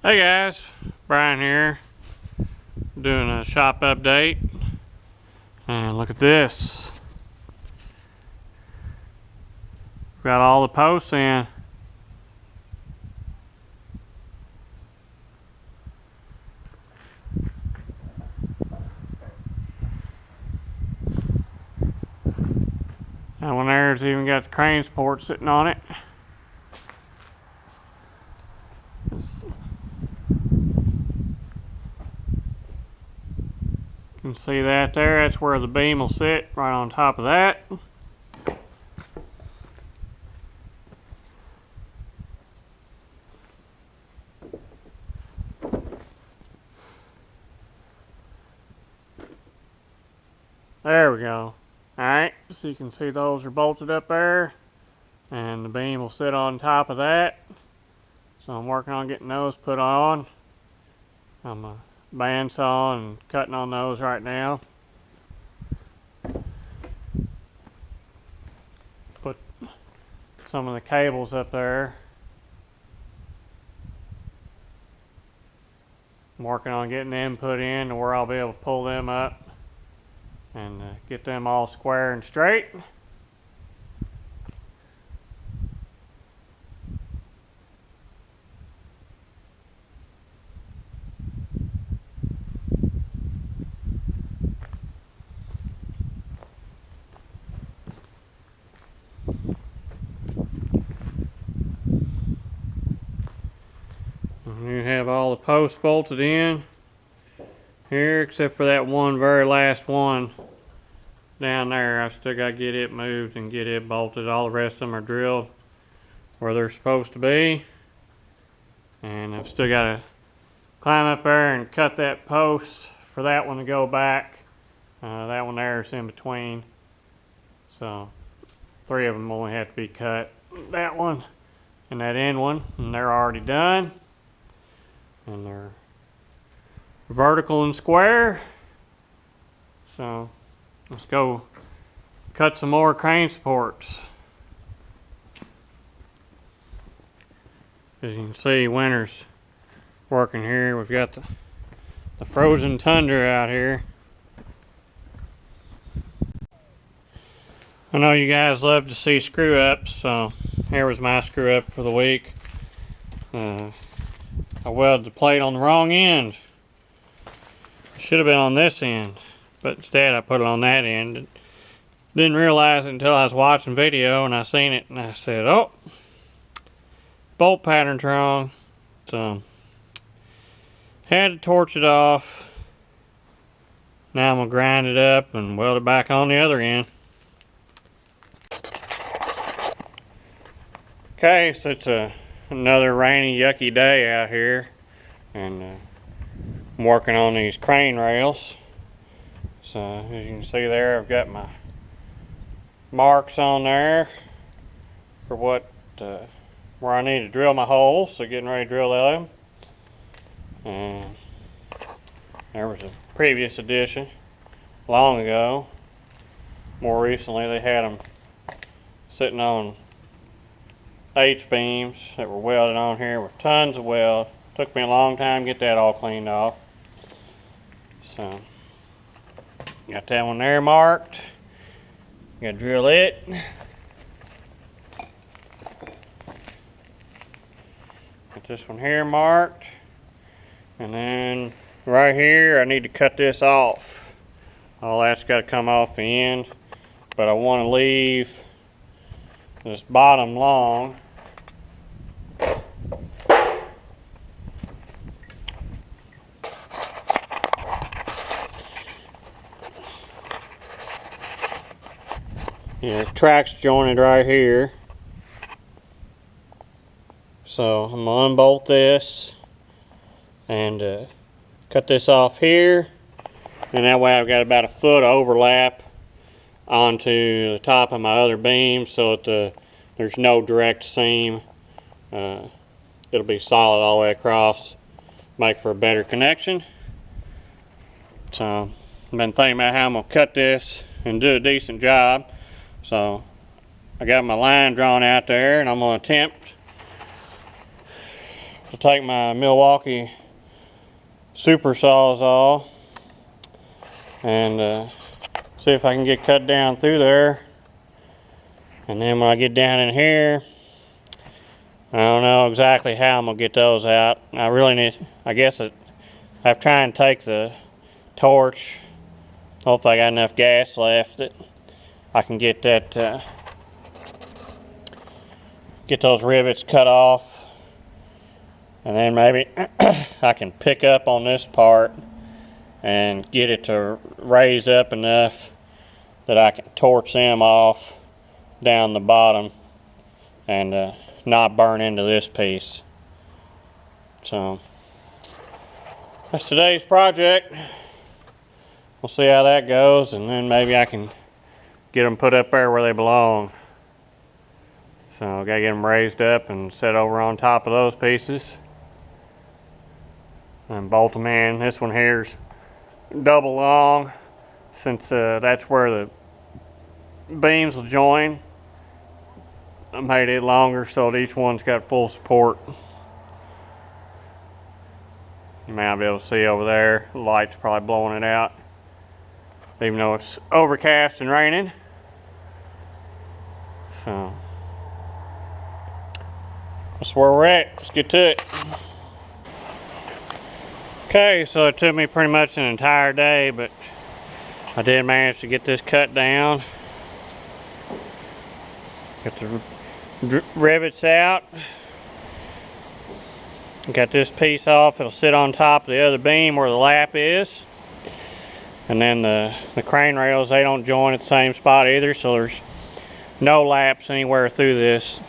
Hey guys, Brian here, doing a shop update, and look at this. Got all the posts in. That one there's even got the crane support sitting on it. You can see that there, that's where the beam will sit, right on top of that. There we go. Alright, so you can see those are bolted up there, and the beam will sit on top of that. So I'm working on getting those put on. I'm a bandsaw and cutting on those right now. Put some of the cables up there. I'm working on getting them put in to where I'll be able to pull them up and get them all square and straight. You have all the posts bolted in here, except for that one very last one down there. I still got to get it moved and get it bolted. All the rest of them are drilled where they're supposed to be, and I've still got to climb up there and cut that post for that one to go back. That one there is in between, so 3 of them only have to be cut. That one and that end one, and they're already done. And they're vertical and square. So let's go cut some more crane supports. As you can see, winter's working here. We've got the frozen tundra out here. I know you guys love to see screw ups, so here was my screw up for the week. I welded the plate on the wrong end. It should have been on this end, but instead I put it on that end. Didn't realize it until I was watching video and I seen it and I said, oh, bolt pattern's wrong. So had to torch it off. Now I'm gonna grind it up and weld it back on the other end. Okay, so it's another rainy, yucky day out here, and I'm working on these crane rails. So as you can see there, I've got my marks on there for what where I need to drill my holes. So getting ready to drill them. And there was a previous edition long ago. More recently, they had them sitting on H-beams that were welded on here with tons of weld. Took me a long time to get that all cleaned off. So, got that one there marked. Gotta drill it. Got this one here marked. And then right here, I need to cut this off. All that's gotta come off the end. But I wanna leave this bottom long. Yeah, track's jointed right here. So I'm gonna unbolt this and cut this off here. And that way I've got about a foot of overlap onto the top of my other beam so that there's no direct seam. It'll be solid all the way across, make for a better connection. So I've been thinking about how I'm gonna cut this and do a decent job. So I got my line drawn out there, and I'm going to attempt I'll take my Milwaukee super sawzall and see if I can get cut down through there. And then when I get down in here, I don't know exactly how I'm gonna get those out. I really need, I guess I've tried and take the torch. Hopefully I got enough gas left that I can get that, get those rivets cut off. And then maybe I can pick up on this part and get it to raise up enough that I can torch them off down the bottom and not burn into this piece. So that's today's project. We'll see how that goes, and then maybe I can get them put up there where they belong. So I gotta get them raised up and set over on top of those pieces and bolt them in. This one here's double long, since that's where the beams will join. I made it longer so that each one's got full support. You may not be able to see over there. The light's probably blowing it out, even though it's overcast and raining. So that's where we're at. Let's get to it. Okay, so it took me pretty much an entire day, but I did manage to get this cut down. Got the rivets out. Got this piece off. It'll sit on top of the other beam where the lap is. And then the crane rails, they don't join at the same spot either, so there's no laps anywhere through this.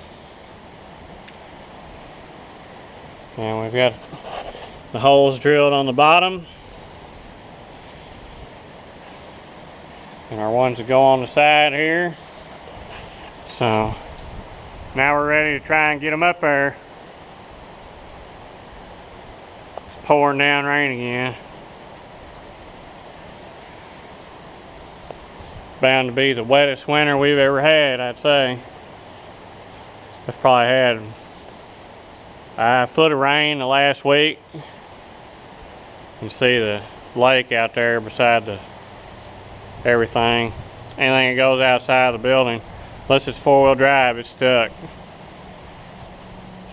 And we've got the holes drilled on the bottom, and our ones that go on the side here. So now we're ready to try and get them up there. It's pouring down rain again. Bound to be the wettest winter we've ever had, I'd say. We've probably had a foot of rain the last week. You can see the lake out there beside the everything. Anything that goes outside of the building, unless it's four-wheel drive, it's stuck.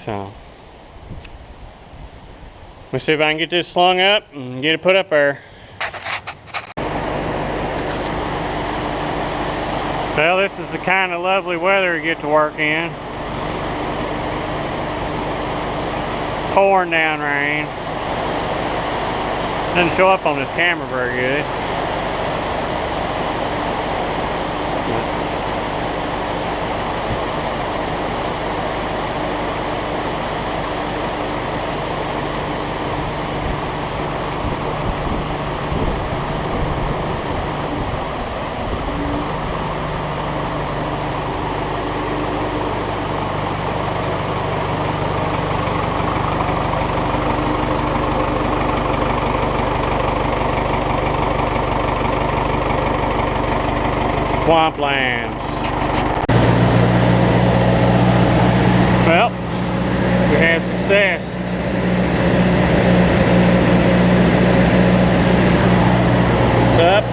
So let me see if I can get this slung up and get it put up there. Well, this is the kind of lovely weather you get to work in. It's pouring down rain. Doesn't show up on this camera very good. Swamplands. Well, we had success. It's up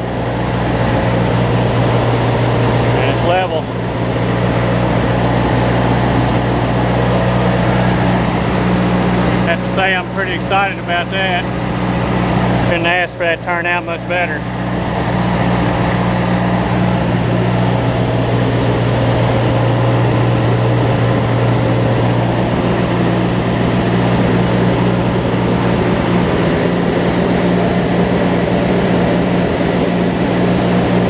and it's level. I have to say I'm pretty excited about that. Couldn't ask for that to turn out much better.